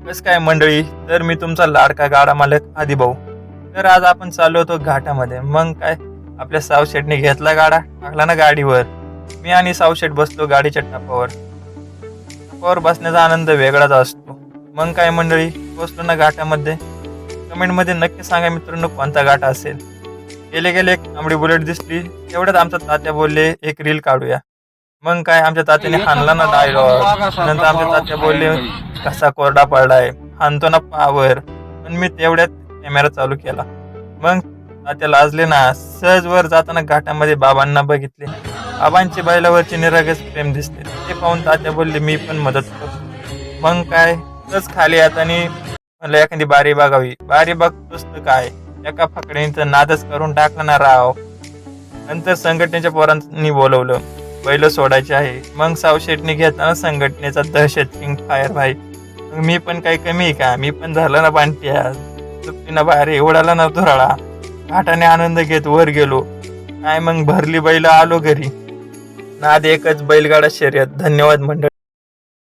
कस काय मंडळी, तर मी तुमचा लाडका गाडा मालक आदिभाऊ. तर आज आपण चाललो होतो घाटामध्ये. मग काय, आपल्या सावशेटने घेतला गाडा, टाकला ना गाडीवर. मी आणि सावशेट बसलो गाडीच्या टपावर बसण्याचा आनंद वेगळाच असतो. मग काय मंडळी, पोचलो ना घाटामध्ये. कमेंटमध्ये नक्की सांगा मित्रांनो, कोणता घाट असेल. गेले गेले एक तांबडी बुलेट दिसली, तेवढ्यात आमचा तात्या बोलले एक रील काढूया. मग काय, आमच्या तात्याने हाणला ना डायलॉग. नंतर आमच्या तात्या बोलले कसा कोरडा पडलाय, हाणतो ना पावर. पण मी तेवढ्यात कॅमेरा चालू केला. मग तात्या लाजले ना. सहज वर जाताना घाटामध्ये बाबांना बघितले. बाबांची बैलावरचे निरागस प्रेम दिसले. ते पाहून तात्या बोलले मी पण मदत करतो. मग काय, तच खाली येताना म्हणलं एखादी बारी बघावी. बारी बघतोस तर काय, एका फकड्यांचं नादच करून टाकला ना राव. नंतर संघटनेच्या पोरांनी बोलवलं, बैल सोडायचे आहे. मग सावशेटने घेताना संघटनेचा दहशत किंग फायर भाई. मग मी पण काही कमी आहे का, मी पण झालं ना बांटिया. सुट्टीनं बाहेर उडाला ना धुराळा. घाटाने आनंद घेत वर गेलो. काय मग भरली बैल, आलो घरी. नाद एकच बैलगाडा शर्यत. धन्यवाद मंडळ.